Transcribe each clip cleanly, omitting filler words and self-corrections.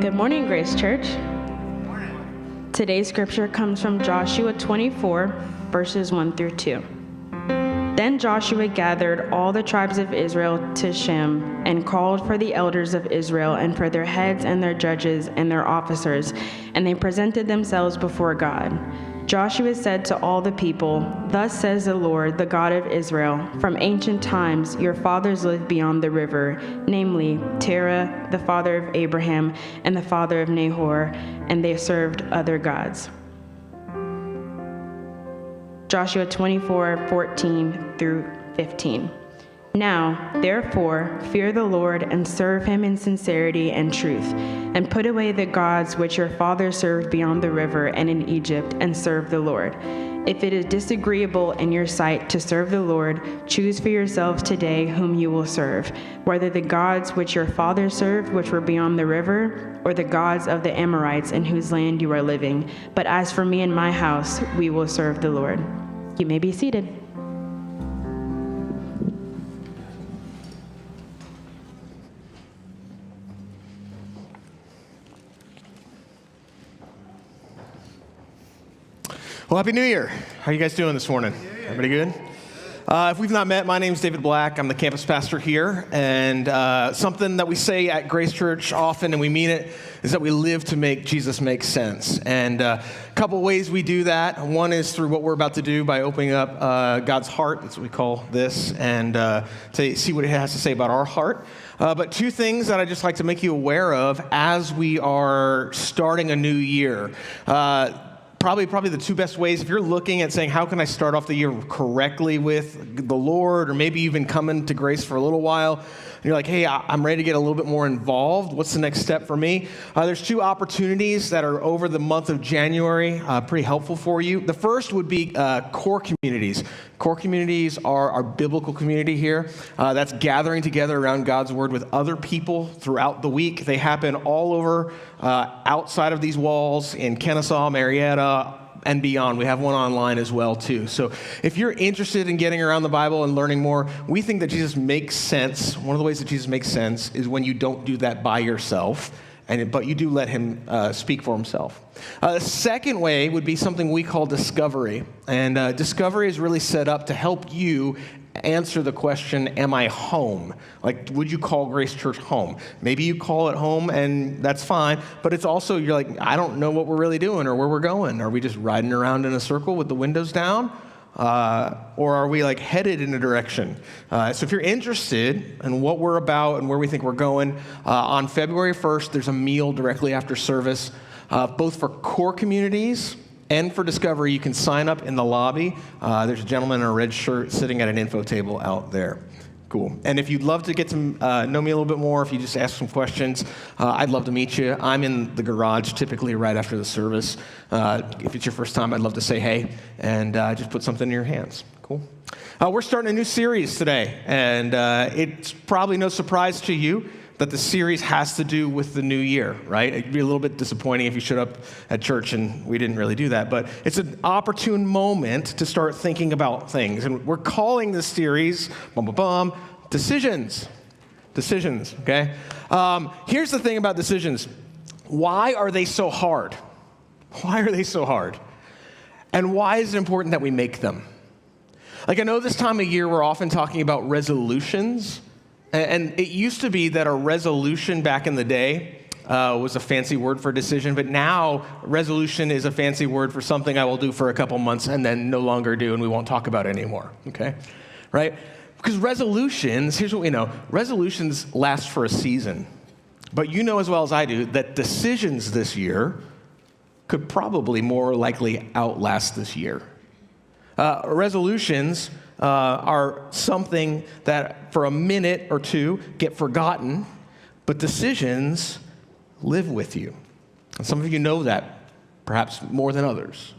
Good morning, Grace Church. Today's scripture comes from Joshua 24, verses 1 through 2. Then Joshua gathered all the tribes of Israel to Shem and called for the elders of Israel and for their heads and their judges and their officers, and they presented themselves before God. Joshua said to all the people, "Thus says the Lord, the God of Israel, from ancient times your fathers lived beyond the river, namely Terah, the father of Abraham, and the father of Nahor, and they served other gods." Joshua 24:14 through 15. Now, therefore, fear the Lord and serve him in sincerity and truth, and put away the gods which your fathers served beyond the river and in Egypt, and serve the Lord. If it is disagreeable in your sight to serve the Lord, choose for yourselves today whom you will serve, whether the gods which your fathers served, which were beyond the river, or the gods of the Amorites in whose land you are living. But as for me and my house, we will serve the Lord. You may be seated. Well, Happy New Year. How are you guys doing this morning? Everybody good? If we've not met, my name's David Black. I'm the campus pastor here. And something that we say at Grace Church often, and we mean it, is that we live to make Jesus make sense. And a couple ways we do that. One is through what we're about to do by opening up God's heart. That's what we call this. And to see what it has to say about our heart. But two things that I'd just like to make you aware of as we are starting a new year. Probably the two best ways, if you're looking at saying, how can I start off the year correctly with the Lord, or maybe you've been coming to Grace for a little while, and you're like, hey, I'm ready to get a little bit more involved. What's the next step for me? There's two opportunities that are over the month of January, pretty helpful for you. The first would be core communities. Core communities are our biblical community here. That's gathering together around God's Word with other people throughout the week. They happen all over outside of these walls in Kennesaw, Marietta, and beyond. We have one online as well, too. So if you're interested in getting around the Bible and learning more, we think that Jesus makes sense. One of the ways that Jesus makes sense is when you don't do that by yourself, but you do let him speak for himself. The second way would be something we call discovery. And discovery is really set up to help you answer the question, am I home? Like, would you call Grace Church home? Maybe you call it home, and that's fine, but it's also, you're like, I don't know what we're really doing or where we're going. Are we just riding around in a circle with the windows down? Or are we like headed in a direction? So if you're interested in what we're about and where we think we're going, on February 1st, there's a meal directly after service, both for core communities and for Discovery. You can sign up in the lobby. There's a gentleman in a red shirt sitting at an info table out there. Cool. And if you'd love to get to know me a little bit more, if you just ask some questions, I'd love to meet you. I'm in the garage typically right after the service. If it's your first time, I'd love to say hey and just put something in your hands. Cool. We're starting a new series today, and it's probably no surprise to you that the series has to do with the new year, right? It'd be a little bit disappointing if you showed up at church and we didn't really do that, but it's an opportune moment to start thinking about things. And we're calling this series, Decisions. Decisions, okay? Here's the thing about decisions. Why are they so hard? Why are they so hard? And why is it important that we make them? Like, I know this time of year we're often talking about resolutions. And it used to be that a resolution back in the day was a fancy word for decision, but now resolution is a fancy word for something I will do for a couple months and then no longer do, and we won't talk about it anymore, okay? Right? Because resolutions, here's what we know, resolutions last for a season. But you know as well as I do that decisions this year could probably more likely outlast this year. Resolutions are something that for a minute or two get forgotten, but decisions live with you. And some of you know that, perhaps more than others.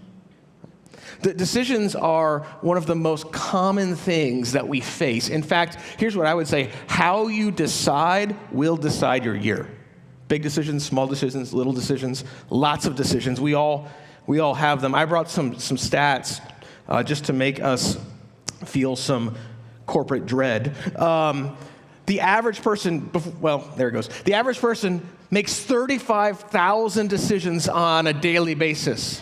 The decisions are one of the most common things that we face. In fact, here's what I would say. How you decide will decide your year. Big decisions, small decisions, little decisions, lots of decisions. We all have them. I brought some stats just to make us feel some corporate dread. The average person, well, there it goes. The average person makes 35,000 decisions on a daily basis.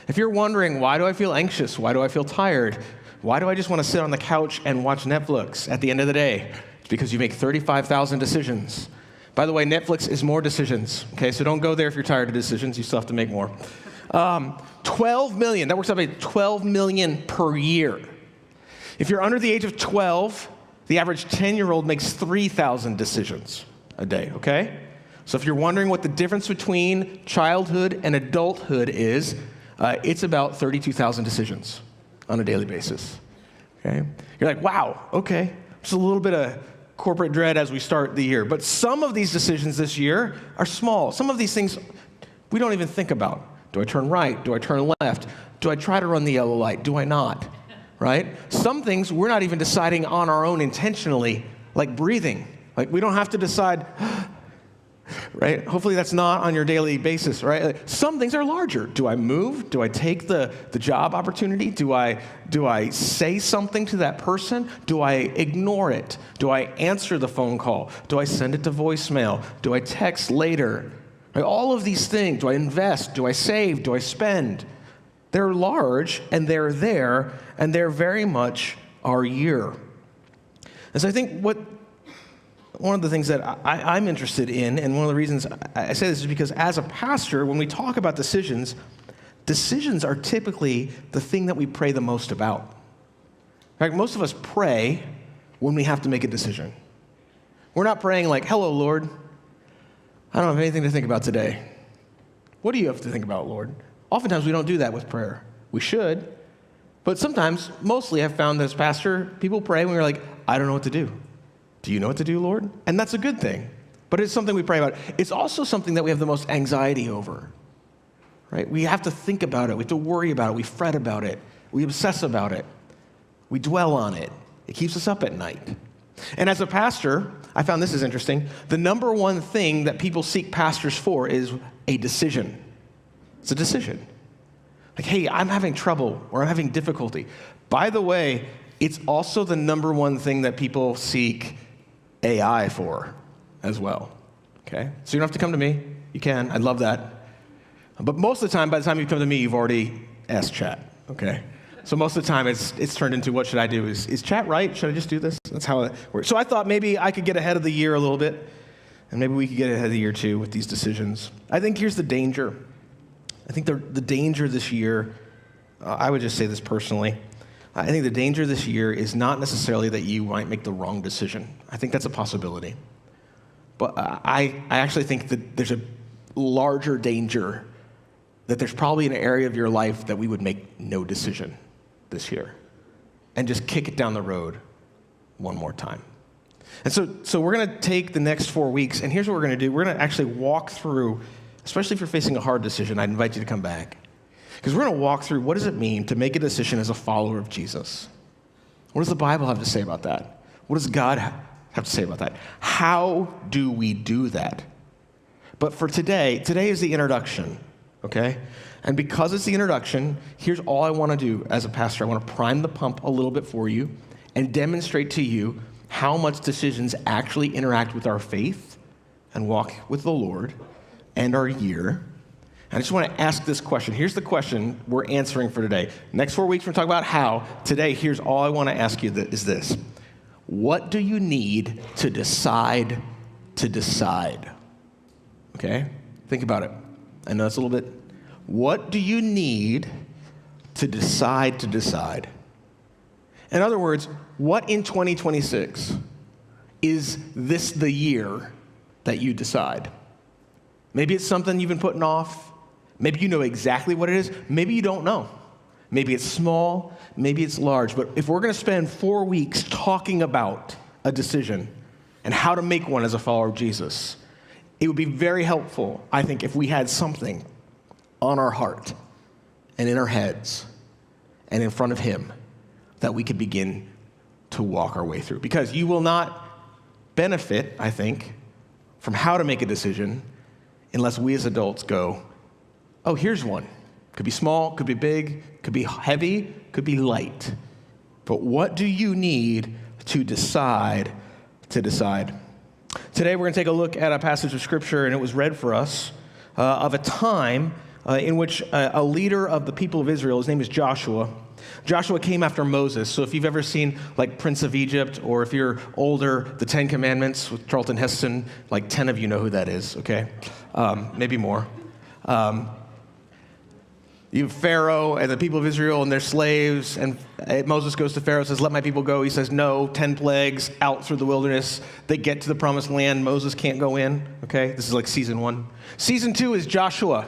If you're wondering, why do I feel anxious? Why do I feel tired? Why do I just want to sit on the couch and watch Netflix at the end of the day? It's because you make 35,000 decisions. By the way, Netflix is more decisions, okay? So don't go there if you're tired of decisions. You still have to make more. 12 million, that works out to 12 million per year. If you're under the age of 12, the average 10-year-old makes 3,000 decisions a day, okay? So if you're wondering what the difference between childhood and adulthood is, it's about 32,000 decisions on a daily basis, okay? You're like, wow, okay. Just a little bit of corporate dread as we start the year. But some of these decisions this year are small. Some of these things we don't even think about. Do I turn right? Do I turn left? Do I try to run the yellow light? Do I not? Right? Some things we're not even deciding on our own intentionally, like breathing. Like we don't have to decide, right? Hopefully that's not on your daily basis, right? Like, some things are larger. Do I move? Do I take the job opportunity? Do I say something to that person? Do I ignore it? Do I answer the phone call? Do I send it to voicemail? Do I text later? Right? All of these things. Do I invest? Do I save? Do I spend? They're large, and they're there, and they're very much our year. And so I think one of the things that I'm interested in, and one of the reasons I say this is because as a pastor, when we talk about decisions are typically the thing that we pray the most about. In fact, most of us pray when we have to make a decision. We're not praying like, hello, Lord, I don't have anything to think about today. What do you have to think about, Lord? Oftentimes, we don't do that with prayer. We should. But sometimes, mostly, I've found that as pastor, people pray when we're like, I don't know what to do. Do you know what to do, Lord? And that's a good thing. But it's something we pray about. It's also something that we have the most anxiety over. Right? We have to think about it. We have to worry about it. We fret about it. We obsess about it. We dwell on it. It keeps us up at night. And as a pastor, I found this is interesting. The number one thing that people seek pastors for is a decision. It's a decision. Like, hey, I'm having trouble or I'm having difficulty. By the way, it's also the number one thing that people seek AI for as well. Okay? So you don't have to come to me. You can. I'd love that. But most of the time, by the time you come to me, you've already asked chat. Okay? So most of the time, it's turned into what should I do? Is chat right? Should I just do this? That's how it works. So I thought maybe I could get ahead of the year a little bit, and maybe we could get ahead of the year too with these decisions. I think here's the danger. I think the danger this year, I would just say this personally, I think the danger this year is not necessarily that you might make the wrong decision. I think that's a possibility. But I actually think that there's a larger danger that there's probably an area of your life that we would make no decision this year and just kick it down the road one more time. And so we're going to take the next 4 weeks, and here's what we're going to do. We're going to actually walk through, especially if you're facing a hard decision, I'd invite you to come back. Because we're going to walk through what does it mean to make a decision as a follower of Jesus? What does the Bible have to say about that? What does God have to say about that? How do we do that? But for today is the introduction, okay? And because it's the introduction, here's all I want to do as a pastor. I want to prime the pump a little bit for you and demonstrate to you how much decisions actually interact with our faith and walk with the Lord and our year. I just want to ask this question. Here's the question we're answering for today. Next 4 weeks, we're going to talk about how. Today, here's all I want to ask you is this. What do you need to decide to decide? Okay? Think about it. I know it's a little bit. What do you need to decide to decide? In other words, what in 2026 is this the year that you decide? Maybe it's something you've been putting off. Maybe you know exactly what it is. Maybe you don't know. Maybe it's small. Maybe it's large. But if we're going to spend 4 weeks talking about a decision and how to make one as a follower of Jesus, it would be very helpful, I think, if we had something on our heart and in our heads and in front of Him that we could begin to walk our way through. Because you will not benefit, I think, from how to make a decision unless we as adults go, oh, here's one. Could be small, could be big, could be heavy, could be light. But what do you need to decide to decide. Today we're going to take a look at a passage of Scripture, and it was read for us, of a time in which a leader of the people of Israel, his name is Joshua. Joshua came after Moses. So if you've ever seen like Prince of Egypt, or if you're older, the Ten Commandments with Charlton Heston, like 10 of you know who that is, okay? Maybe more. You have Pharaoh and the people of Israel and their slaves, and Moses goes to Pharaoh and says, let my people go. He says, no, 10 plagues out through the wilderness. They get to the promised land. Moses can't go in, okay? This is like season 1. Season 2 is Joshua.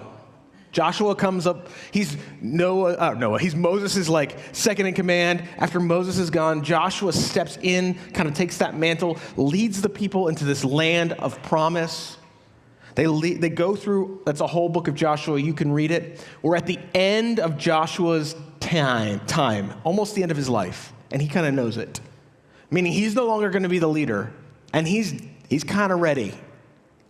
Joshua comes up, he's Moses' like second in command. After Moses is gone, Joshua steps in, kind of takes that mantle, leads the people into this land of promise. They go through, that's a whole book of Joshua, you can read it. We're at the end of Joshua's time, almost the end of his life, and he kind of knows it. Meaning he's no longer going to be the leader, and he's kind of ready.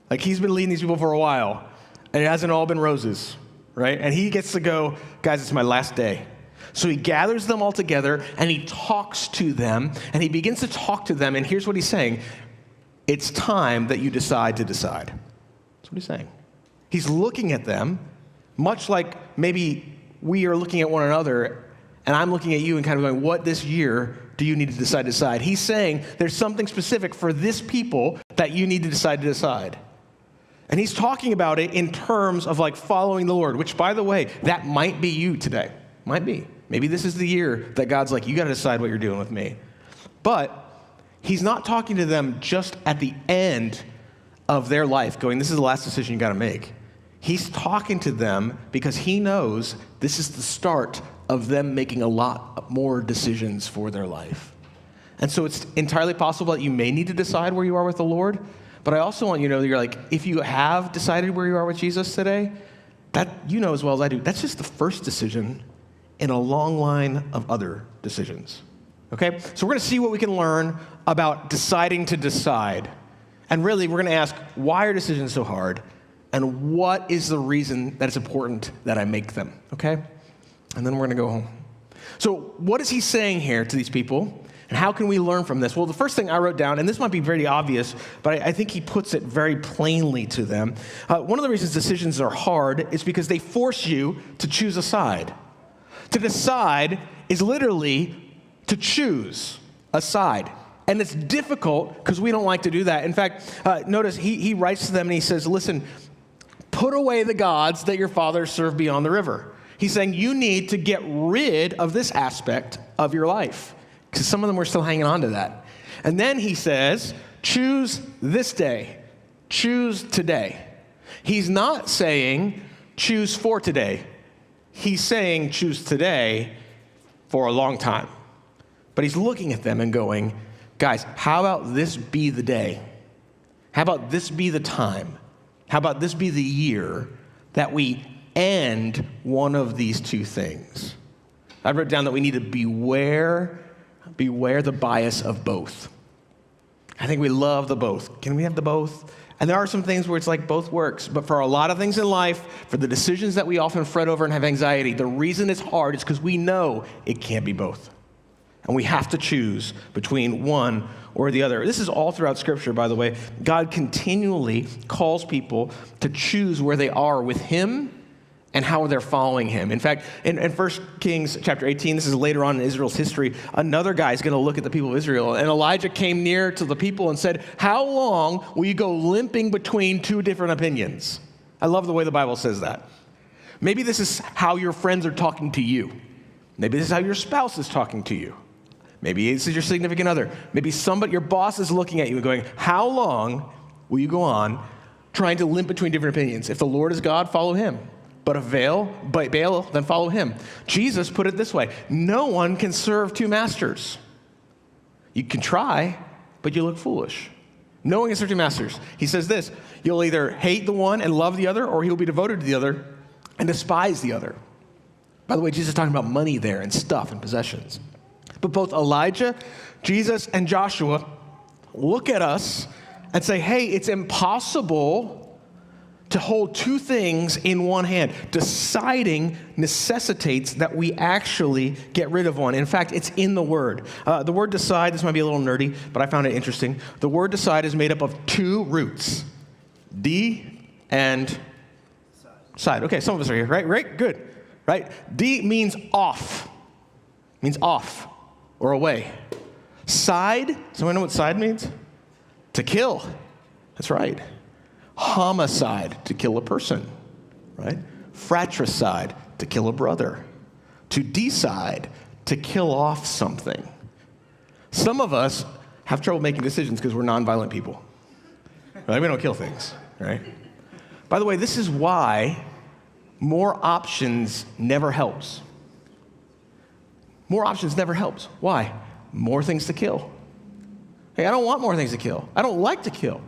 Like he's been leading these people for a while, and it hasn't all been roses. Right? And he gets to go, guys, it's my last day. So he gathers them all together and he talks to them, and he begins to talk to them, and here's what he's saying. It's time that you decide to decide. That's what he's saying. He's looking at them, much like maybe we are looking at one another, and I'm looking at you and kind of going, what this year do you need to decide? He's saying there's something specific for this people that you need to decide. And he's talking about it in terms of like following the Lord, which, by the way, that might be you today. Might be. Maybe this is the year that God's like, you got to decide what you're doing with me. But he's not talking to them just at the end of their life going, this is the last decision you got to make. He's talking to them because he knows this is the start of them making a lot more decisions for their life. And so it's entirely possible that you may need to decide where you are with the Lord. But I also want you to know that you're like, if you have decided where you are with Jesus today, that you know as well as I do, that's just the first decision in a long line of other decisions. Okay? So we're going to see what we can learn about deciding to decide. And really, we're going to ask, why are decisions so hard? And what is the reason that it's important that I make them? Okay? And then we're going to go home. So what is he saying here to these people? And how can we learn from this? Well, the first thing I wrote down, and this might be very obvious, but I think he puts it very plainly to them. One of the reasons decisions are hard is because they force you to choose a side. To decide is literally to choose a side. And it's difficult because we don't like to do that. In fact, notice he writes to them and he says, listen, put away the gods that your fathers served beyond the river. He's saying you need to get rid of this aspect of your life. Because some of them were still hanging on to that. And then he says, choose this day. Choose today. He's not saying choose for today. He's saying choose today for a long time. But he's looking at them and going, guys, how about this be the day? How about this be the time? How about this be the year that we end one of these two things? I wrote down that we need to beware the bias of both. I think we love the both. Can we have the both? And there are some things where it's like both works, but for a lot of things in life, for the decisions that we often fret over and have anxiety, the reason it's hard is because we know it can't be both. And we have to choose between one or the other. This is all throughout Scripture, by the way. God continually calls people to choose where they are with Him and how they're following him. In fact, in 1 Kings chapter 18, this is later on in Israel's history, another guy is going to look at the people of Israel. And Elijah came near to the people and said, how long will you go limping between two different opinions? I love the way the Bible says that. Maybe this is how your friends are talking to you. Maybe this is how your spouse is talking to you. Maybe this is your significant other. Maybe your boss is looking at you and going, how long will you go on trying to limp between different opinions? If the Lord is God, follow him. But if Baal, then follow him. Jesus put it this way: no one can serve two masters. You can try, but you look foolish. No one can serve two masters. He says this: you'll either hate the one and love the other, or you'll be devoted to the other and despise the other. By the way, Jesus is talking about money there and stuff and possessions. But both Elijah, Jesus, and Joshua look at us and say, hey, it's impossible to hold two things in one hand. Deciding necessitates that we actually get rid of one. In fact, it's in the word. The word decide, this might be a little nerdy, but I found it interesting. The word decide is made up of two roots, D and side. Okay, some of us are here, right? Right, good, right? D means off or away. Side, someone know what side means? To kill. That's right. Homicide, to kill a person, right? Fratricide, to kill a brother. To decide, to kill off something. Some of us have trouble making decisions because we're nonviolent people. Right? We don't kill things, right? By the way, this is why more options never helps. More options never helps. Why? More things to kill. Hey, I don't want more things to kill. I don't like to kill.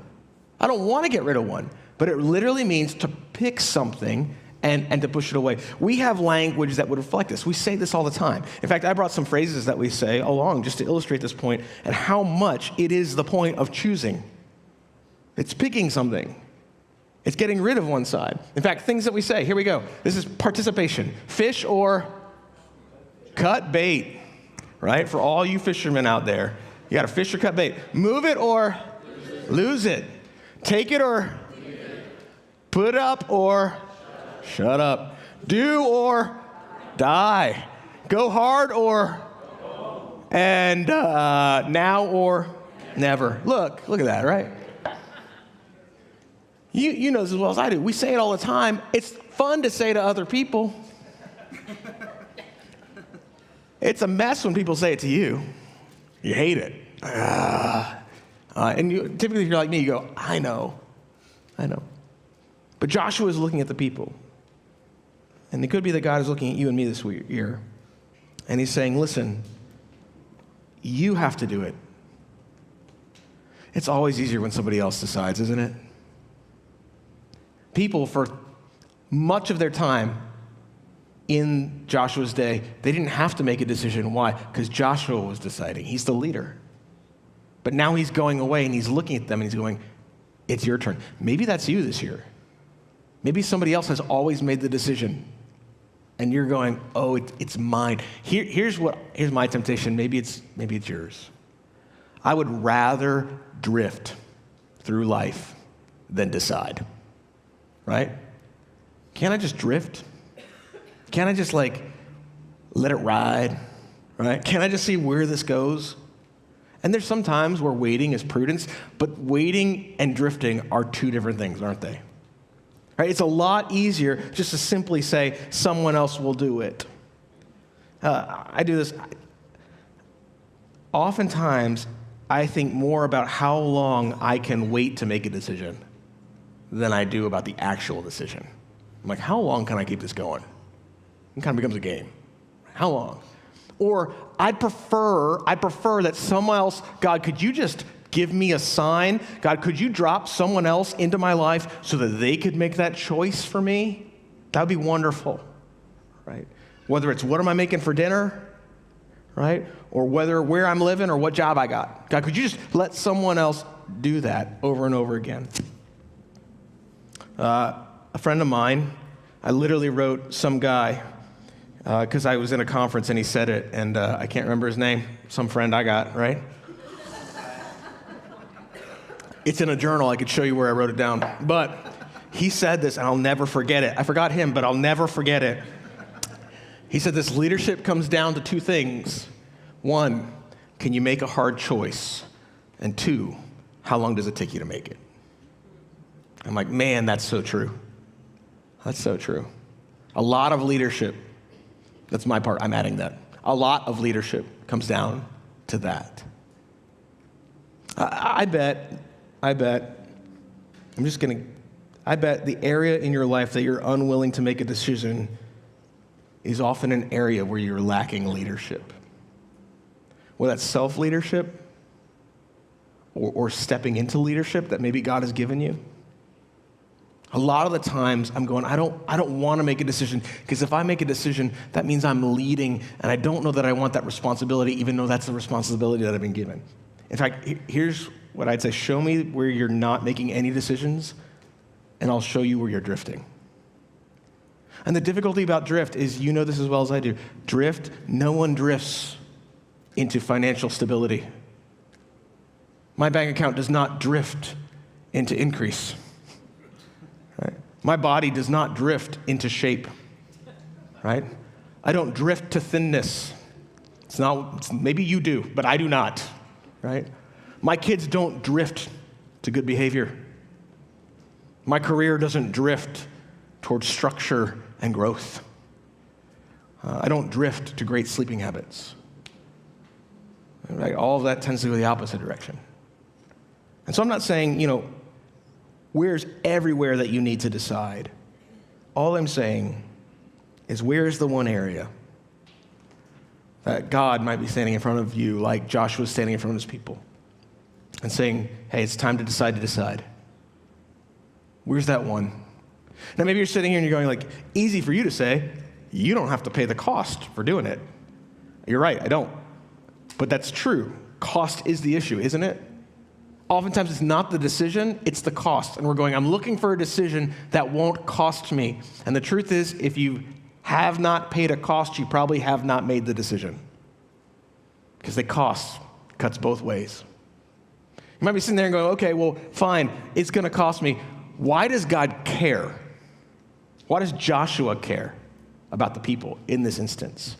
I don't want to get rid of one, but it literally means to pick something and to push it away. We have language that would reflect this. We say this all the time. In fact, I brought some phrases that we say along just to illustrate this point and how much it is the point of choosing. It's picking something. It's getting rid of one side. In fact, things that we say, here we go. This is participation. Fish or cut bait, right? For all you fishermen out there, you got to fish or cut bait. Move it or lose it. Take it or put up or shut up. Do or die. Go hard or and now or never. Look at that, right? You know this as well as I do. We say it all the time. It's fun to say to other people. It's a mess when people say it to you. You hate it. And typically, if you're like me, you go, I know. But Joshua is looking at the people. And it could be that God is looking at you and me this year. And he's saying, listen, you have to do it. It's always easier when somebody else decides, isn't it? People, for much of their time in Joshua's day, they didn't have to make a decision. Why? Because Joshua was deciding. He's the leader. But now he's going away and he's looking at them and he's going, it's your turn. Maybe that's you this year. Maybe somebody else has always made the decision. And you're going, oh, it's mine. Here's my temptation. Maybe it's yours. I would rather drift through life than decide. Right? Can't I just drift? Can't I just let it ride? Right? Can't I just see where this goes? And there's some times where waiting is prudence, but waiting and drifting are two different things, aren't they? Right? It's a lot easier just to simply say, someone else will do it. I do this. Oftentimes, I think more about how long I can wait to make a decision than I do about the actual decision. I'm like, how long can I keep this going? It kind of becomes a game. How long? Or I'd prefer that someone else, God, could you just give me a sign? God, could you drop someone else into my life so that they could make that choice for me? That would be wonderful, right? Whether it's what am I making for dinner, right? Or where I'm living or what job I got. God, could you just let someone else do that over and over again? A friend of mine, I literally wrote some guy because I was in a conference and he said it, and I can't remember his name. Some friend I got, right? It's in a journal. I could show you where I wrote it down. But he said this, and I'll never forget it. I forgot him, but I'll never forget it. He said this: leadership comes down to two things. One, can you make a hard choice? And two, how long does it take you to make it? I'm like, man, that's so true. That's so true. A lot of leadership, that's my part, I'm adding that. A lot of leadership comes down to that. I bet the area in your life that you're unwilling to make a decision is often an area where you're lacking leadership. Whether that's self-leadership or stepping into leadership that maybe God has given you. A lot of the times I'm going, I don't want to make a decision, because if I make a decision, that means I'm leading, and I don't know that I want that responsibility, even though that's the responsibility that I've been given. In fact, here's what I'd say: show me where you're not making any decisions, and I'll show you where you're drifting. And the difficulty about drift is, you know this as well as I do, no one drifts into financial stability. My bank account does not drift into increase. Right? My body does not drift into shape. Right? I don't drift to thinness. Maybe you do, but I do not. Right? My kids don't drift to good behavior. My career doesn't drift towards structure and growth. I don't drift to great sleeping habits. Right? All of that tends to go the opposite direction. And so I'm not saying, where's everywhere that you need to decide. All I'm saying is, where's the one area that God might be standing in front of you like Joshua was standing in front of his people and saying, hey, it's time to decide. Where's that one? Now, maybe you're sitting here and you're going easy for you to say, you don't have to pay the cost for doing it. You're right, I don't. But that's true. Cost is the issue, isn't it? Oftentimes it's not the decision, it's the cost. And we're going, I'm looking for a decision that won't cost me. And the truth is, if you have not paid a cost, you probably have not made the decision. Because the cost cuts both ways. You might be sitting there and going, okay, well, fine, it's going to cost me. Why does God care? Why does Joshua care about the people in this instance?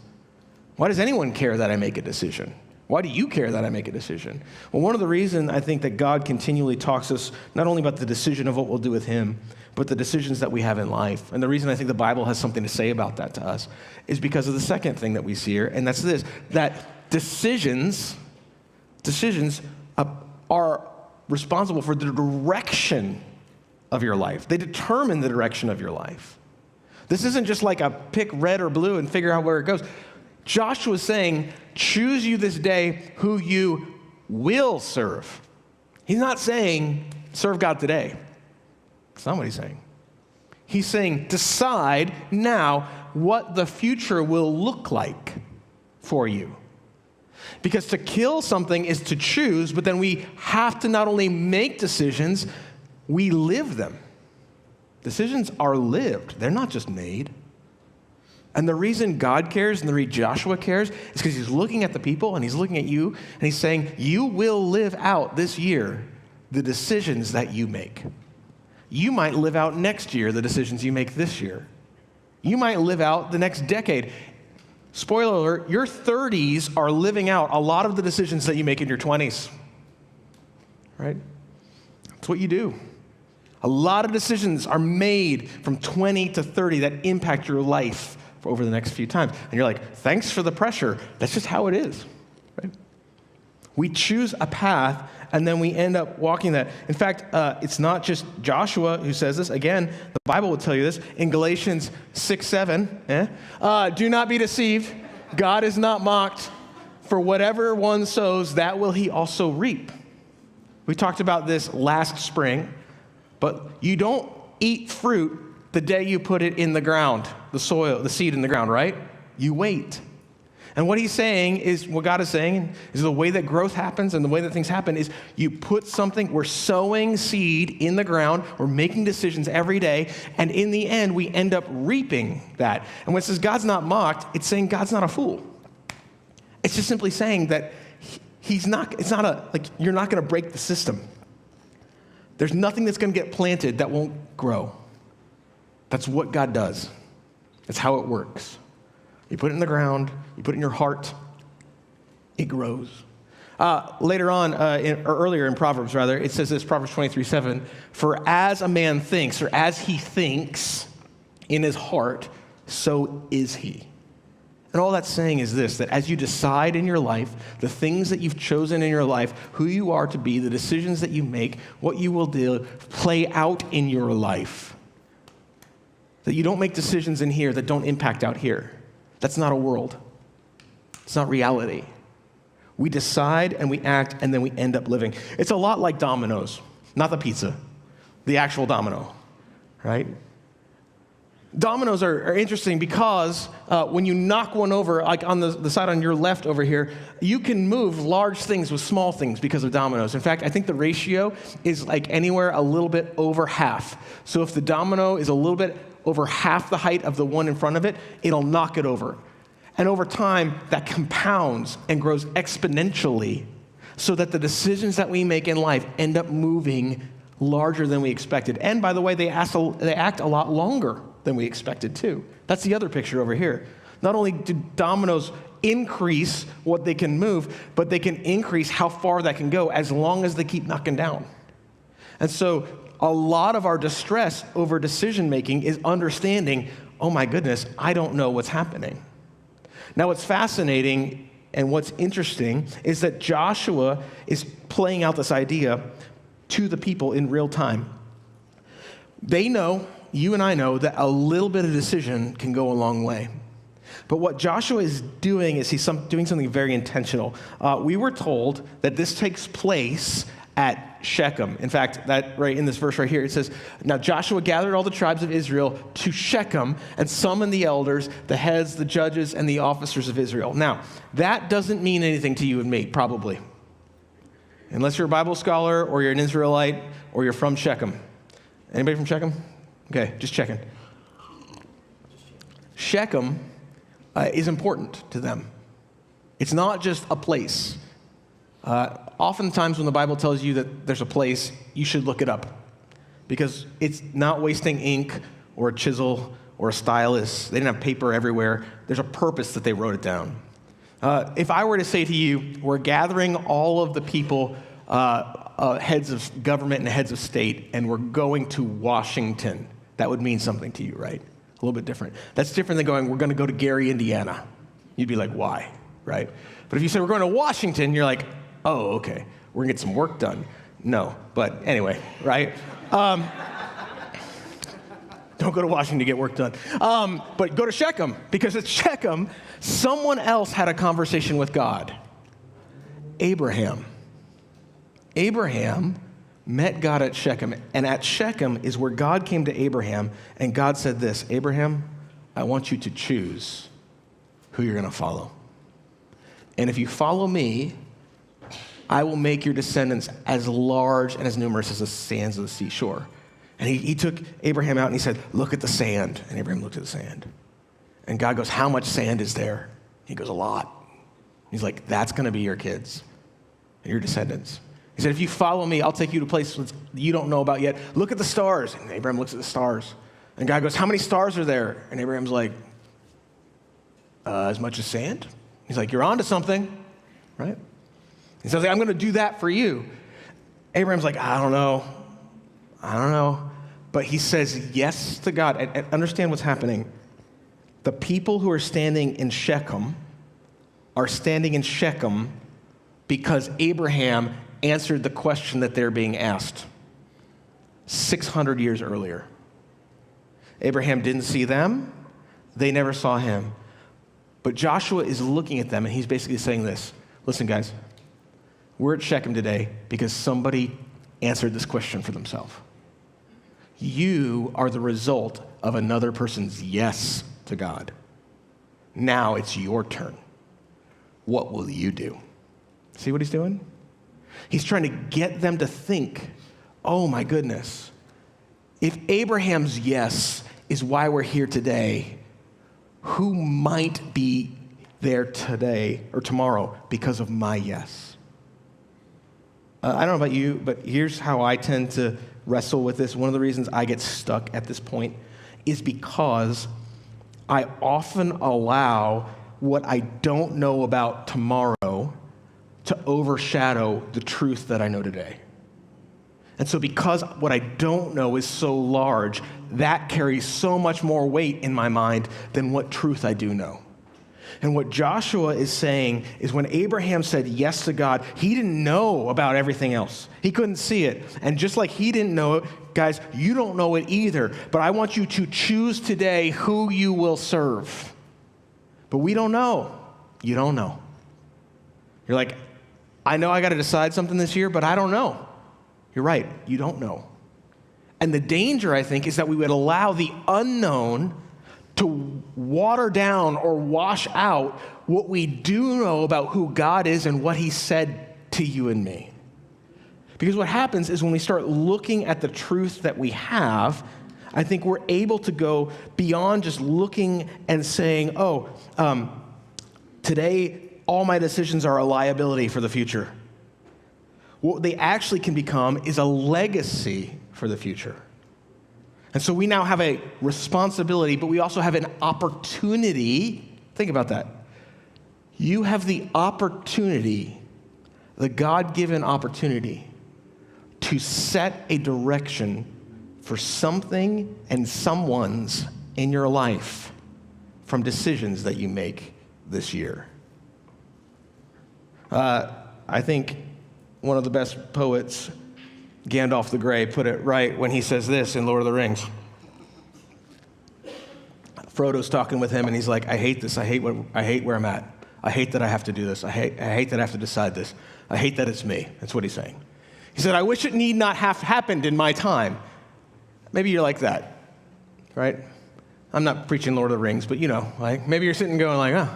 Why does anyone care that I make a decision? Why do you care that I make a decision? Well, one of the reasons I think that God continually talks to us not only about the decision of what we'll do with him, but the decisions that we have in life. And the reason I think the Bible has something to say about that to us is because of the second thing that we see here, and that's this, that decisions are responsible for the direction of your life. They determine the direction of your life. This isn't just like a pick red or blue and figure out where it goes. Joshua is saying, choose you this day who you will serve. He's not saying, serve God today. That's not what he's saying. He's saying, decide now what the future will look like for you. Because to kill something is to choose, but then we have to not only make decisions, we live them. Decisions are lived. They're not just made. And the reason God cares and the reason Joshua cares is because he's looking at the people and he's looking at you and he's saying, you will live out this year the decisions that you make. You might live out next year the decisions you make this year. You might live out the next decade. Spoiler alert, your 30s are living out a lot of the decisions that you make in your 20s. Right? That's what you do. A lot of decisions are made from 20 to 30 that impact your life over the next few times. And you're like, thanks for the pressure. That's just how it is. Right? We choose a path, and then we end up walking that. In fact, it's not just Joshua who says this. Again, the Bible will tell you this. In Galatians 6:7, do not be deceived. God is not mocked. For whatever one sows, that will he also reap. We talked about this last spring, but you don't eat fruit the day you put it in the ground, the soil, the seed in the ground, right? You wait. And what he's saying is, what God is saying is the way that growth happens and the way that things happen is you put something, we're sowing seed in the ground, we're making decisions every day, and in the end, we end up reaping that. And when it says God's not mocked, it's saying God's not a fool. It's just simply saying that he's not, it's not a, like, you're not going to break the system. There's nothing that's going to get planted that won't grow. That's what God does. That's how it works. You put it in the ground, you put it in your heart, it grows. Later on, or earlier in Proverbs, rather, it says this, Proverbs 23:7, for as a man thinks, or as he thinks in his heart, so is he. And all that's saying is this, that as you decide in your life, the things that you've chosen in your life, who you are to be, the decisions that you make, what you will do, play out in your life. That you don't make decisions in here that don't impact out here. That's not a world. It's not reality. We decide and we act and then we end up living. It's a lot like Domino's, not the pizza, the actual domino, right? Dominoes are interesting because when you knock one over, like on the side on your left over here, you can move large things with small things because of dominoes. In fact, I think the ratio is like anywhere a little bit over half. So if the domino is a little bit over half the height of the one in front of it, it'll knock it over. And over time, that compounds and grows exponentially so that the decisions that we make in life end up moving larger than we expected. And by the way, they act a lot longer than we expected too. That's the other picture over here. Not only do dominoes increase what they can move, but they can increase how far that can go as long as they keep knocking down. And so a lot of our distress over decision making is understanding, oh my goodness, I don't know what's happening. Now what's fascinating and what's interesting is that Joshua is playing out this idea to the people in real time. They know, you and I know, that a little bit of decision can go a long way. But what Joshua is doing is he's doing something very intentional. We were told that this takes place at Shechem. In fact, that right in this verse right here, it says, now Joshua gathered all the tribes of Israel to Shechem and summoned the elders, the heads, the judges, and the officers of Israel. Now, that doesn't mean anything to you and me, probably. Unless you're a Bible scholar or you're an Israelite or you're from Shechem. Anybody from Shechem? Okay, just checking. Shechem is important to them. It's not just a place. Oftentimes when the Bible tells you that there's a place, you should look it up because it's not wasting ink or a chisel or a stylus. They didn't have paper everywhere. There's a purpose that they wrote it down. If I were to say to you, we're gathering all of the people, heads of government and heads of state, and we're going to Washington, that would mean something to you, right? A little bit different. That's different than going, we're going to go to Gary, Indiana. You'd be like, why, right? But if you say we're going to Washington, you're like, oh, okay, we're going to get some work done. No, but anyway, right? Don't go to Washington to get work done. But go to Shechem, because at Shechem, someone else had a conversation with God. Abraham. Abraham met God at Shechem, and at Shechem is where God came to Abraham, and God said this, Abraham, I want you to choose who you're going to follow. And if you follow me, I will make your descendants as large and as numerous as the sands of the seashore. And he took Abraham out and he said, look at the sand. And Abraham looked at the sand. And God goes, how much sand is there? He goes, a lot. He's like, that's going to be your kids and your descendants. He said, if you follow me, I'll take you to places you don't know about yet. Look at the stars. And Abraham looks at the stars. And God goes, how many stars are there? And Abraham's like, as much as sand? He's like, you're onto something, right? He says, I'm going to do that for you. Abraham's like, I don't know. But he says yes to God. And understand what's happening. The people who are standing in Shechem are standing in Shechem because Abraham answered the question that they're being asked 600 years earlier. Abraham didn't see them. They never saw him. But Joshua is looking at them, and he's basically saying this. Listen, guys, we're at Shechem today because somebody answered this question for themselves. You are the result of another person's yes to God. Now it's your turn. What will you do? See what he's doing? He's trying to get them to think, oh my goodness, if Abraham's yes is why we're here today, who might be there today or tomorrow because of my yes? I don't know about you, but here's how I tend to wrestle with this. One of the reasons I get stuck at this point is because I often allow what I don't know about tomorrow to overshadow the truth that I know today. And so because what I don't know is so large, that carries so much more weight in my mind than what truth I do know. And what Joshua is saying is when Abraham said yes to God, he didn't know about everything else. He couldn't see it. And just like he didn't know it, guys, you don't know it either. But I want you to choose today who you will serve. But we don't know. You don't know. You're like, I know I got to decide something this year, but I don't know. You're right. You don't know. And the danger, I think, is that we would allow the unknown to water down or wash out what we do know about who God is and what he said to you and me. Because what happens is when we start looking at the truth that we have, I think we're able to go beyond just looking and saying, today all my decisions are a liability for the future. What they actually can become is a legacy for the future. And so we now have a responsibility, but we also have an opportunity. Think about that. You have the opportunity, the God-given opportunity, to set a direction for something and someone's in your life from decisions that you make this year. I think one of the best poets, Gandalf the Grey, put it right when he says this in Lord of the Rings. Frodo's talking with him and he's like, I hate this. I hate where I'm at. I hate that I have to do this. I hate that I have to decide this. I hate that it's me. That's what he's saying. He said, I wish it need not have happened in my time. Maybe you're like that, right? I'm not preaching Lord of the Rings, but like maybe you're sitting going like,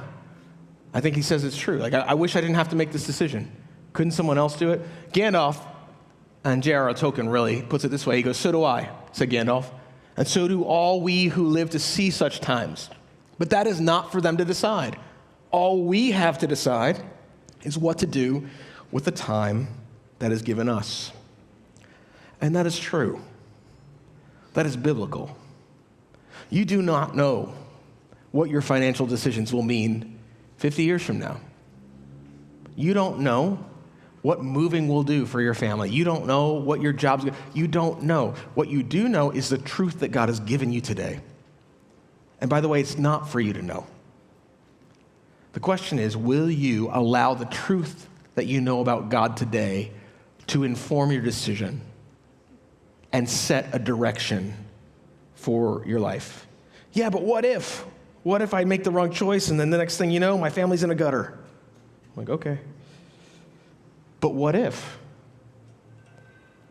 I think he says it's true. Like, I wish I didn't have to make this decision. Couldn't someone else do it? Gandalf, and J.R.R. Tolkien really puts it this way. He goes, so do I, said Gandalf, and so do all we who live to see such times. But that is not for them to decide. All we have to decide is what to do with the time that is given us. And that is true. That is biblical. You do not know what your financial decisions will mean 50 years from now. You don't know what moving will do for your family. You don't know what your job's going to do. You don't know. What you do know is the truth that God has given you today. And by the way, it's not for you to know. The question is, will you allow the truth that you know about God today to inform your decision and set a direction for your life? Yeah, but what if? What if I make the wrong choice and then the next thing you know, my family's in a gutter? I'm like, okay. But what if?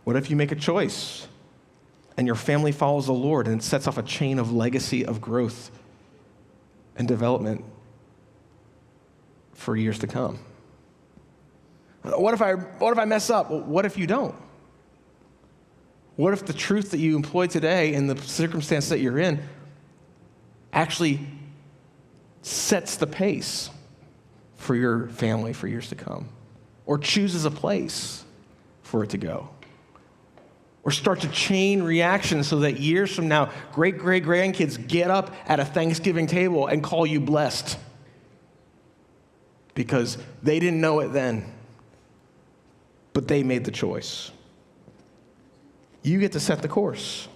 What if you make a choice and your family follows the Lord and it sets off a chain of legacy of growth and development for years to come? What if I mess up? Well, what if you don't? What if the truth that you employ today in the circumstance that you're in actually sets the pace for your family for years to come? Or chooses a place for it to go? Or starts a chain reaction so that years from now, great-great-grandkids get up at a Thanksgiving table and call you blessed because they didn't know it then, but they made the choice. You get to set the course.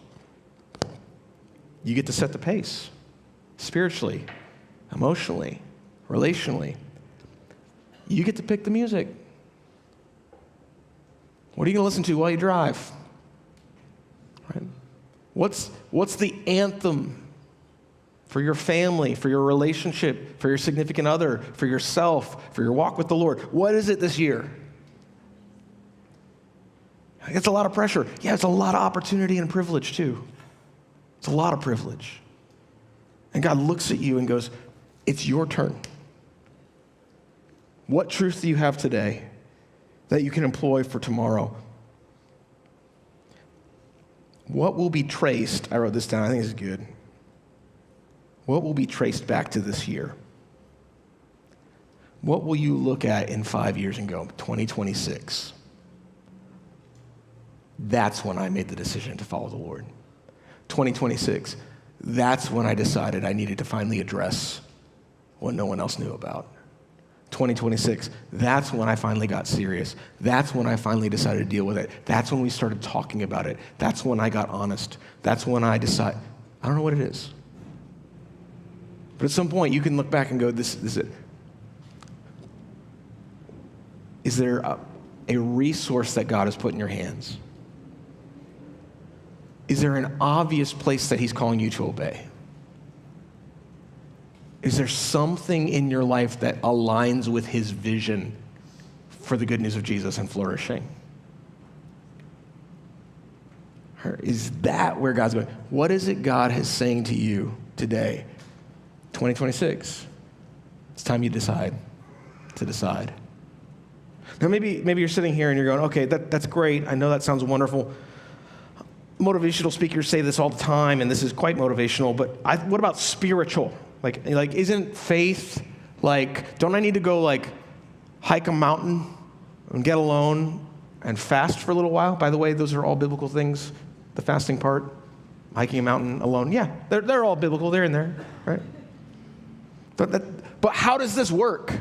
You get to set the pace, spiritually, emotionally, relationally. You get to pick the music. What are you going to listen to while you drive? Right? What's the anthem for your family, for your relationship, for your significant other, for yourself, for your walk with the Lord? What is it this year? It's a lot of pressure. Yeah, it's a lot of opportunity and privilege too. It's a lot of privilege. And God looks at you and goes, it's your turn. What truth do you have today that you can employ for tomorrow? What will be traced, I wrote this down, I think this is good. What will be traced back to this year? What will you look at in 5 years and go, 2026? That's when I made the decision to follow the Lord. 2026, that's when I decided I needed to finally address what no one else knew about. 2026, that's when I finally got serious. That's when I finally decided to deal with it. That's when we started talking about it. That's when I got honest. That's when I decided, I don't know what it is. But at some point, you can look back and go, this is it. Is there a resource that God has put in your hands? Is there an obvious place that he's calling you to obey? Is there something in your life that aligns with his vision for the good news of Jesus and flourishing? Or is that where God's going? What is it God is saying to you today 2026. It's time you decide to decide. Now, maybe you're sitting here and you're going, okay, that's great. I know that sounds wonderful. Motivational speakers say this all the time, and this is quite motivational, but what about spiritual? Like, isn't faith, don't I need to go, hike a mountain and get alone and fast for a little while? By the way, those are all biblical things, the fasting part, hiking a mountain alone. Yeah, they're all biblical. They're in there, right? But how does this work,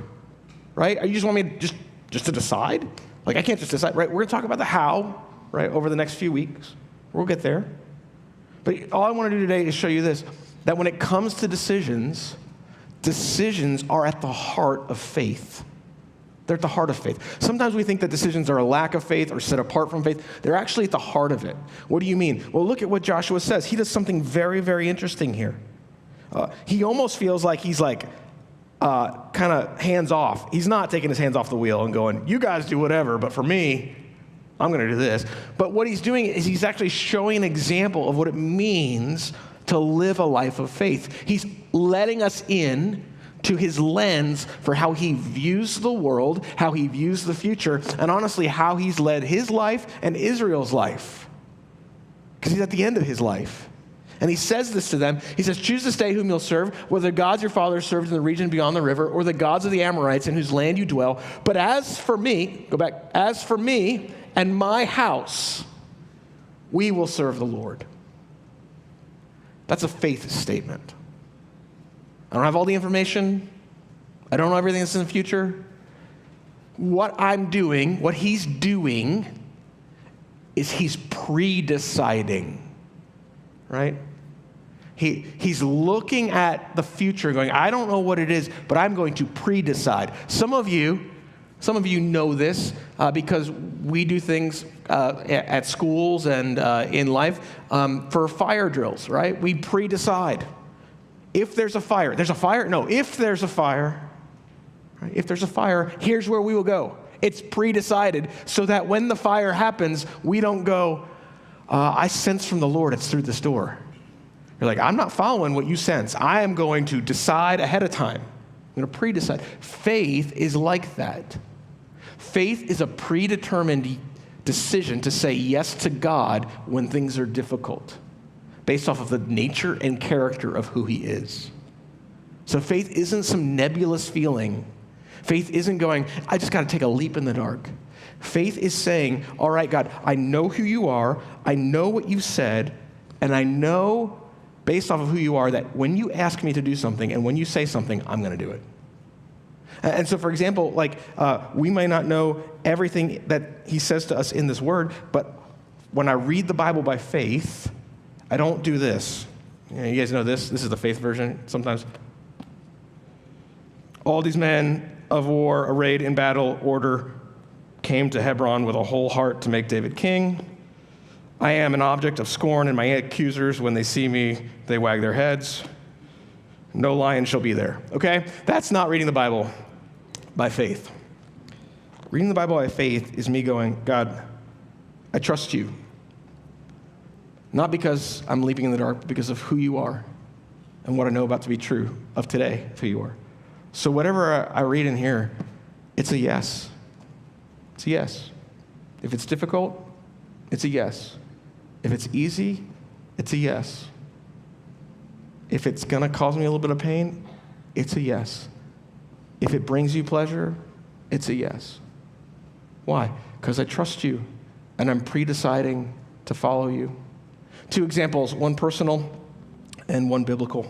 right? You just want me just to decide? I can't just decide, right? We're going to talk about the how, right, over the next few weeks. We'll get there. But all I want to do today is show you this, that when it comes to decisions are at the heart of faith. They're at the heart of faith. Sometimes we think that decisions are a lack of faith or set apart from faith. They're actually at the heart of it. What do you mean? Well, look at what Joshua says. He does something very, very interesting here. He almost feels like he's kind of hands off. He's not taking his hands off the wheel and going, you guys do whatever, but for me, I'm going to do this. But what he's doing is he's actually showing an example of what it means to live a life of faith. He's letting us in to his lens for how he views the world, how he views the future, and honestly, how he's led his life and Israel's life. Because he's at the end of his life. And he says this to them. He says, choose this day whom you'll serve, whether the gods your fathers served in the region beyond the river, or the gods of the Amorites in whose land you dwell. But as for me, as for me and my house, we will serve the Lord. That's a faith statement. I don't have all the information. I don't know everything that's in the future. What I'm doing, what he's doing, is he's pre-deciding, right? He's looking at the future going, I don't know what it is, but I'm going to pre-decide. Some of you know this because we do things at schools and in life for fire drills, right? We pre-decide. If there's a fire, there's a fire? No, if there's a fire, right? If there's a fire, here's where we will go. It's pre-decided so that when the fire happens, we don't go, I sense from the Lord it's through this door. You're like, I'm not following what you sense. I am going to decide ahead of time. I'm going to pre-decide. Faith is like that. Faith is a predetermined decision to say yes to God when things are difficult, based off of the nature and character of who he is. So faith isn't some nebulous feeling. Faith isn't going, I just got to take a leap in the dark. Faith is saying, all right, God, I know who you are. I know what you said. And I know, based off of who you are, that when you ask me to do something and when you say something, I'm going to do it. And so, for example, we may not know everything that he says to us in this word, but when I read the Bible by faith, I don't do this. You guys know this? This is the faith version sometimes. All these men of war arrayed in battle order came to Hebron with a whole heart to make David king. I am an object of scorn, and my accusers, when they see me, they wag their heads. No lion shall be there. Okay? That's not reading the Bible by faith. Reading the Bible by faith is me going, God, I trust you. Not because I'm leaping in the dark, but because of who you are and what I know about to be true of today, of who you are. So whatever I read in here, it's a yes. It's a yes. If it's difficult, it's a yes. If it's easy, it's a yes. If it's going to cause me a little bit of pain, it's a yes. If it brings you pleasure, it's a yes. Why? Because I trust you, and I'm pre-deciding to follow you. 2 examples, one personal and one biblical.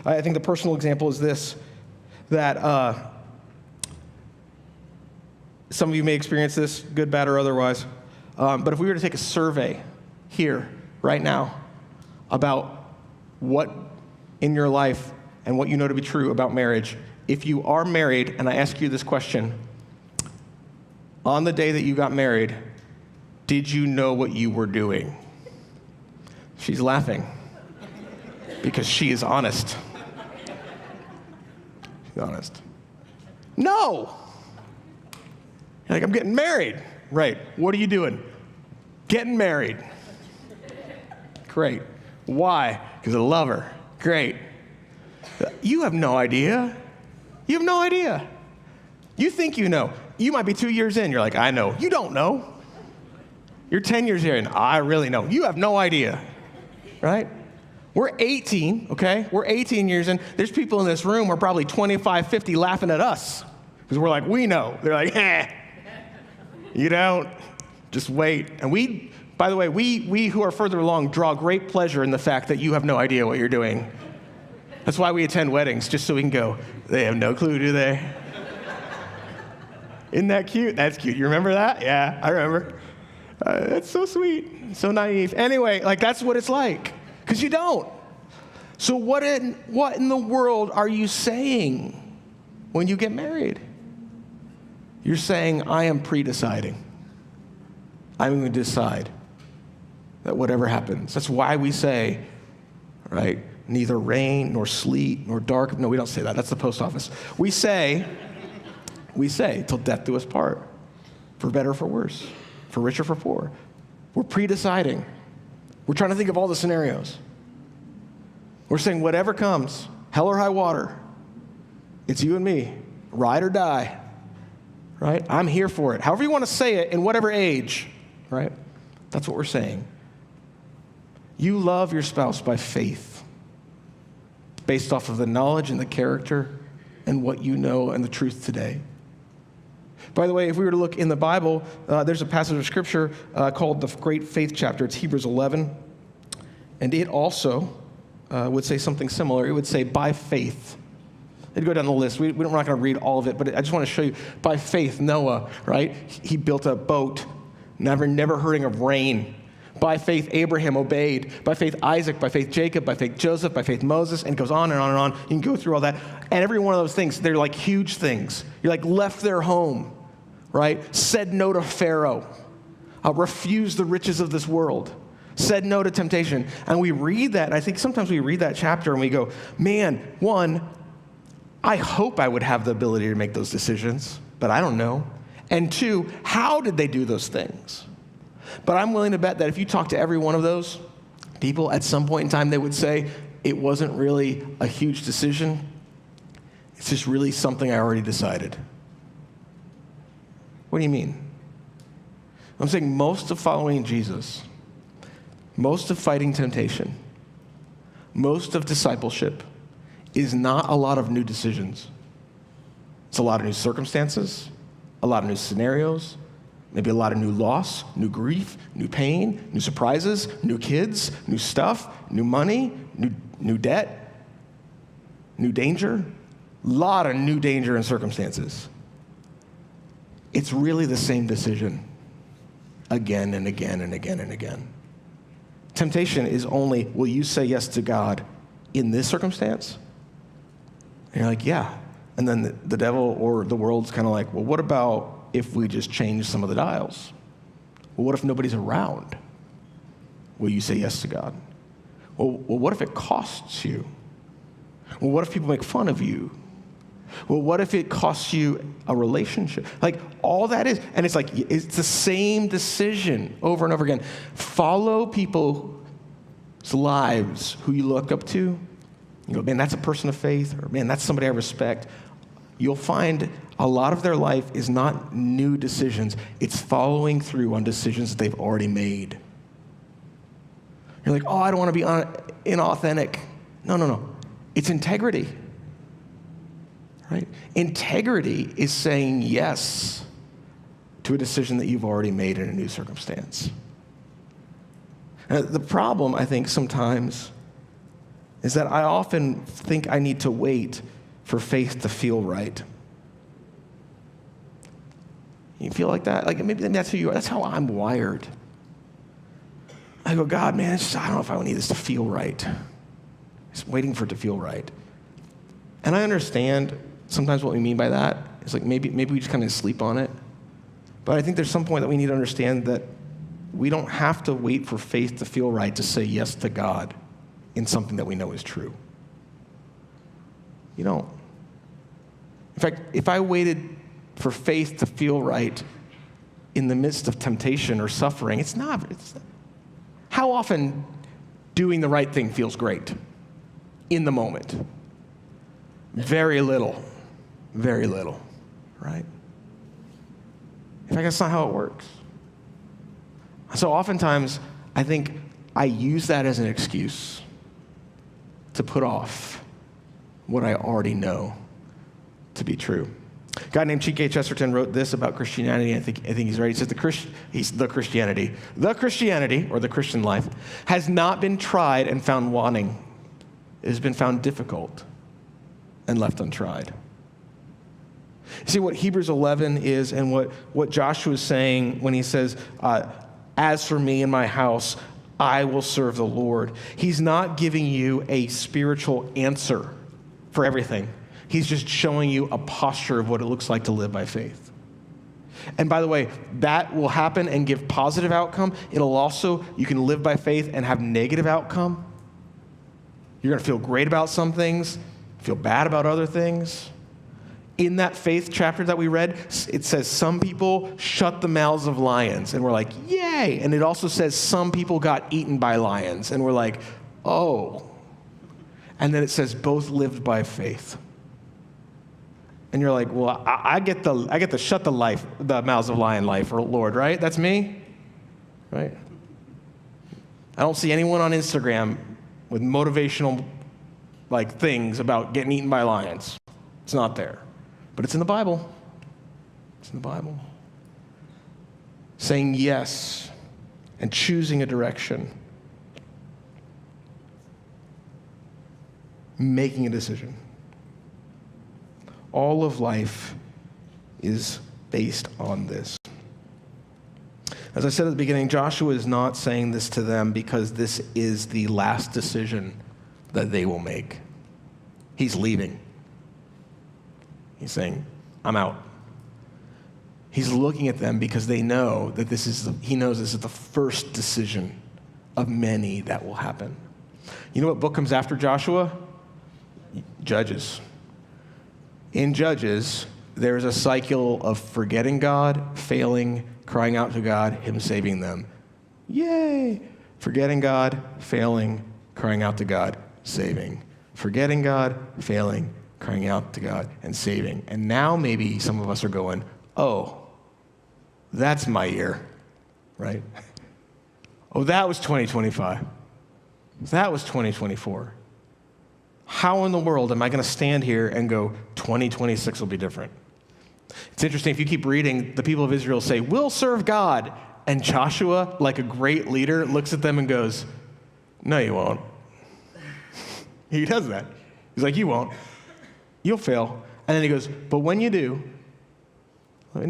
I think the personal example is this, that some of you may experience this, good, bad, or otherwise. But if we were to take a survey here, right now, about what in your life and what you know to be true about marriage, if you are married, and I ask you this question, on the day that you got married, did you know what you were doing? She's laughing because she is honest. She's honest. No! You're like, I'm getting married. Right. What are you doing? Getting married. Great. Why? Because I love her. Great. You have no idea. You have no idea. You think you know. You might be 2 years in. You're like, I know. You don't know. You're 10 years in. I really know. You have no idea, right? We're 18, okay? We're 18 years in. There's people in this room who are probably 25, 50 laughing at us because we're like, we know. They're like, you don't. Just wait. And we, by the way, we who are further along draw great pleasure in the fact that you have no idea what you're doing. That's why we attend weddings, just so we can go, they have no clue, do they? Isn't that cute? That's cute. You remember that? Yeah, I remember. That's so sweet, so naive. Anyway, like that's what it's like, because you don't. So what in the world are you saying when you get married? You're saying, I am pre-deciding. I'm going to decide that whatever happens. That's why we say, right, neither rain nor sleet nor dark. No, we don't say that. That's the post office. We say, till death do us part, for better or for worse, for richer or for poor. We're pre-deciding. We're trying to think of all the scenarios. We're saying whatever comes, hell or high water, it's you and me, ride or die, right? I'm here for it. However you want to say it in whatever age, right? That's what we're saying. You love your spouse by faith, based off of the knowledge and the character and what you know and the truth today. By the way, if we were to look in the Bible, there's a passage of Scripture called the Great Faith chapter. It's Hebrews 11. And it also would say something similar. It would say, by faith. It'd go down the list. We're not going to read all of it, but I just want to show you. By faith, Noah, right? He built a boat, never hearing of rain. By faith, Abraham obeyed. By faith, Isaac. By faith, Jacob. By faith, Joseph. By faith, Moses. And it goes on and on and on. You can go through all that. And every one of those things, they're like huge things. You're like left their home, right? Said no to Pharaoh. Refused the riches of this world. Said no to temptation. And we read that, and I think sometimes we read that chapter and we go, man, one, I hope I would have the ability to make those decisions, but I don't know. And two, how did they do those things? But I'm willing to bet that if you talk to every one of those people, at some point in time, they would say, it wasn't really a huge decision. It's just really something I already decided. What do you mean? I'm saying most of following Jesus, most of fighting temptation, most of discipleship is not a lot of new decisions. It's a lot of new circumstances, a lot of new scenarios, maybe a lot of new loss, new grief, new pain, new surprises, new kids, new stuff, new money, new debt, new danger. A lot of new danger and circumstances. It's really the same decision again and again and again and again. Temptation is only, will you say yes to God in this circumstance? And you're like, yeah. And then the devil or the world's kind of like, well, what about if we just change some of the dials? Well, what if nobody's around? Will you say yes to God? Well, what if it costs you? Well, what if people make fun of you? Well, what if it costs you a relationship? Like, all that is, and it's like, it's the same decision over and over again. Follow people's lives who you look up to. You go, man, that's a person of faith, or man, that's somebody I respect. You'll find a lot of their life is not new decisions. It's following through on decisions that they've already made. You're like, oh, I don't want to be inauthentic. No. It's integrity. Right? Integrity is saying yes to a decision that you've already made in a new circumstance. The problem, I think, sometimes is that I often think I need to wait for faith to feel right. You feel like that? Like maybe that's who you are. That's how I'm wired. I go, God, man, I don't know if I need this to feel right. Just waiting for it to feel right. And I understand sometimes what we mean by that is like maybe we just kind of sleep on it. But I think there's some point that we need to understand that we don't have to wait for faith to feel right to say yes to God in something that we know is true. You don't. In fact, if I waited for faith to feel right in the midst of temptation or suffering, it's not. How often doing the right thing feels great in the moment? Very little, right? In fact, that's not how it works. So oftentimes, I think I use that as an excuse to put off what I already know to be true. A guy named G.K. Chesterton wrote this about Christianity. I think he's right. He says the Christianity, or the Christian life, has not been tried and found wanting. It has been found difficult and left untried. See what Hebrews 11 is, and what Joshua is saying when he says, as for me and my house, I will serve the Lord. He's not giving you a spiritual answer for everything. He's just showing you a posture of what it looks like to live by faith. And by the way, that will happen and give positive outcome. It'll also, you can live by faith and have negative outcome. You're going to feel great about some things, feel bad about other things. In that faith chapter that we read, it says some people shut the mouths of lions, and we're like, yay. And it also says some people got eaten by lions, and we're like, oh. And then it says both lived by faith. And you're like, well, I get the shut the mouths of lion life, Lord, right? That's me, right? I don't see anyone on Instagram with motivational things about getting eaten by lions. It's not there. But it's in the Bible. It's in the Bible. Saying yes and choosing a direction. Making a decision. All of life is based on this. As I said at the beginning, Joshua is not saying this to them because this is the last decision that they will make. He's leaving. He's saying, I'm out. He's looking at them because they know that he knows this is the first decision of many that will happen. You know what book comes after Joshua? Judges. In Judges, there's a cycle of forgetting God, failing, crying out to God, him saving them. Yay! Forgetting God, failing, crying out to God, saving. Forgetting God, failing, crying out to God, and saving. And now maybe some of us are going, oh, that's my year, right? Oh, that was 2025. That was 2024. How in the world am I going to stand here and go, 2026 will be different? It's interesting, if you keep reading, the people of Israel say, we'll serve God. And Joshua, like a great leader, looks at them and goes, no, you won't. He does that. He's like, you won't. You'll fail. And then he goes, but when you do, let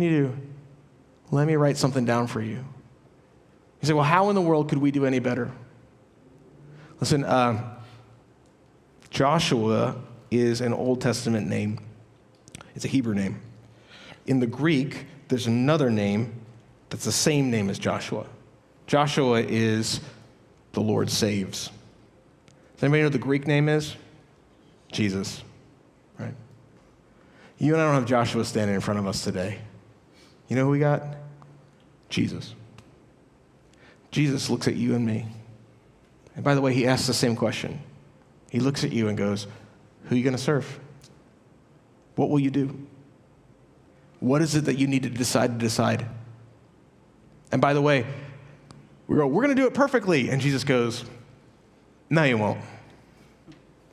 me write something down for you. You say, well, how in the world could we do any better? Listen, Joshua is an Old Testament name. It's a Hebrew name. In the Greek, there's another name that's the same name as Joshua. Joshua is the Lord saves. Does anybody know what the Greek name is? Jesus, right? You and I don't have Joshua standing in front of us today. You know who we got? Jesus. Jesus looks at you and me. And by the way, he asks the same question. He looks at you and goes, who are you going to serve? What will you do? What is it that you need to decide? And by the way, we're going to do it perfectly. And Jesus goes, no, you won't.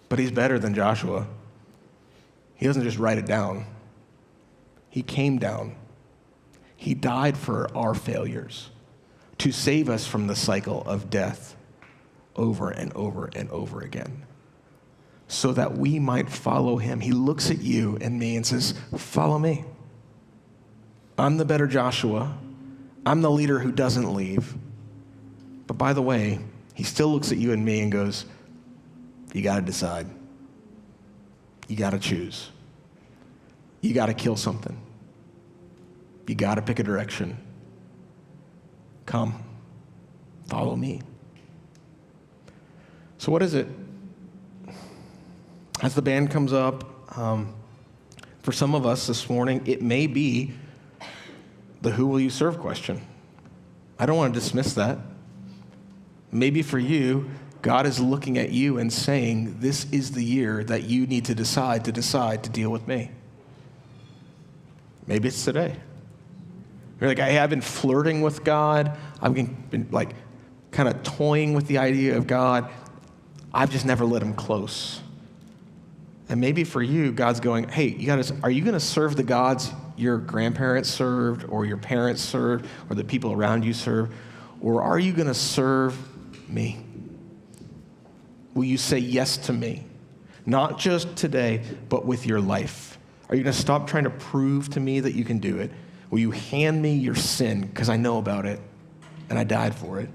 But he's better than Joshua. He doesn't just write it down. He came down. He died for our failures to save us from the cycle of death over and over and over again, so that we might follow him. He looks at you and me and says, follow me. I'm the better Joshua. I'm the leader who doesn't leave. But by the way, he still looks at you and me and goes, you got to decide. You got to choose. You got to kill something. You got to pick a direction. Come, follow me. So what is it? As the band comes up, for some of us this morning, it may be the who will you serve question. I don't want to dismiss that. Maybe for you, God is looking at you and saying, this is the year that you need to decide to deal with me. Maybe it's today. You're like, hey, I've been flirting with God. I've been like kind of toying with the idea of God. I've just never let him close. And maybe for you, God's going, hey, are you going to serve the gods your grandparents served or your parents served or the people around you serve? Or are you going to serve me? Will you say yes to me? Not just today, but with your life. Are you going to stop trying to prove to me that you can do it? Will you hand me your sin because I know about it and I died for it?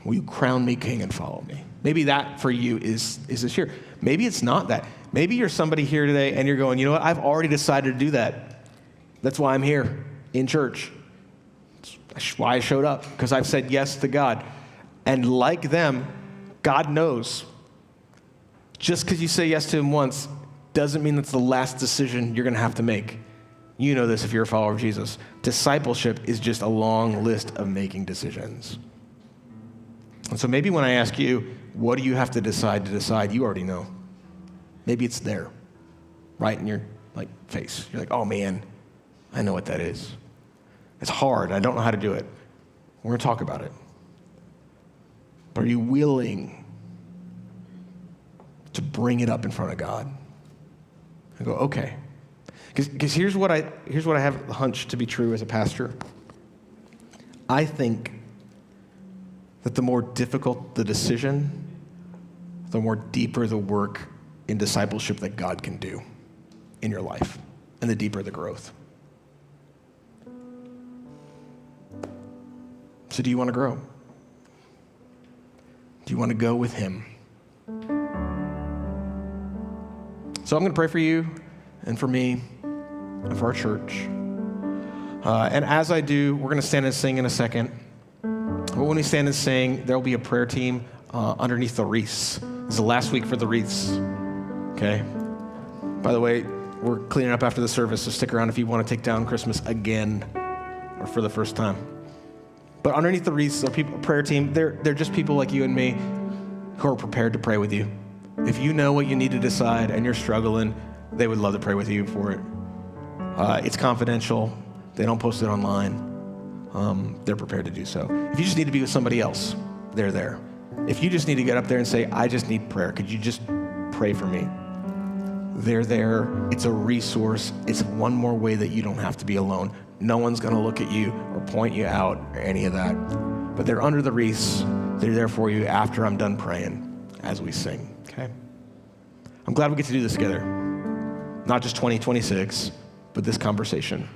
Will you crown me king and follow me? Maybe that for you is this year. Maybe it's not that. Maybe you're somebody here today and you're going, you know what? I've already decided to do that. That's why I'm here in church. That's why I showed up, because I've said yes to God. And like them, God knows. Just because you say yes to him once doesn't mean that's the last decision you're going to have to make. You know this if you're a follower of Jesus. Discipleship is just a long list of making decisions. And so maybe when I ask you, what do you have to decide, you already know. Maybe it's there, right in your face. You're like, oh man, I know what that is. It's hard. I don't know how to do it. We're going to talk about it. But are you willing to bring it up in front of God? I go, okay. Because here's what I have a hunch to be true as a pastor. I think that the more difficult the decision, the more deeper the work in discipleship that God can do in your life, and the deeper the growth. So do you want to grow? Do you want to go with him? So I'm going to pray for you and for me and for our church. And as I do, we're going to stand and sing in a second. But when we stand and sing, there will be a prayer team underneath the wreaths. This is the last week for the wreaths. Okay? By the way, we're cleaning up after the service, so stick around if you want to take down Christmas again or for the first time. But underneath the wreaths, a prayer team, they're just people like you and me who are prepared to pray with you. If you know what you need to decide and you're struggling, they would love to pray with you for it. It's confidential. They don't post it online. They're prepared to do so. If you just need to be with somebody else, they're there. If you just need to get up there and say, I just need prayer, could you just pray for me? They're there. It's a resource. It's one more way that you don't have to be alone. No one's going to look at you or point you out or any of that. But they're under the wreaths. They're there for you after I'm done praying as we sing, okay? I'm glad we get to do this together. Not just 2026, but this conversation.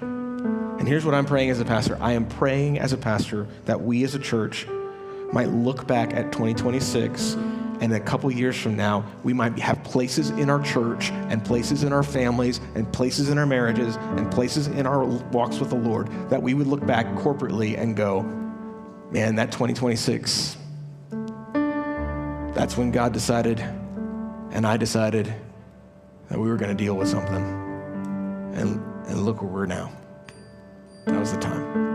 And here's what I'm praying as a pastor. I am praying as a pastor that we as a church might look back at 2026, and a couple years from now, we might have places in our church and places in our families and places in our marriages and places in our walks with the Lord that we would look back corporately and go, man, that 2026, that's when God decided and I decided that we were going to deal with something. And look where we're now. That was the time.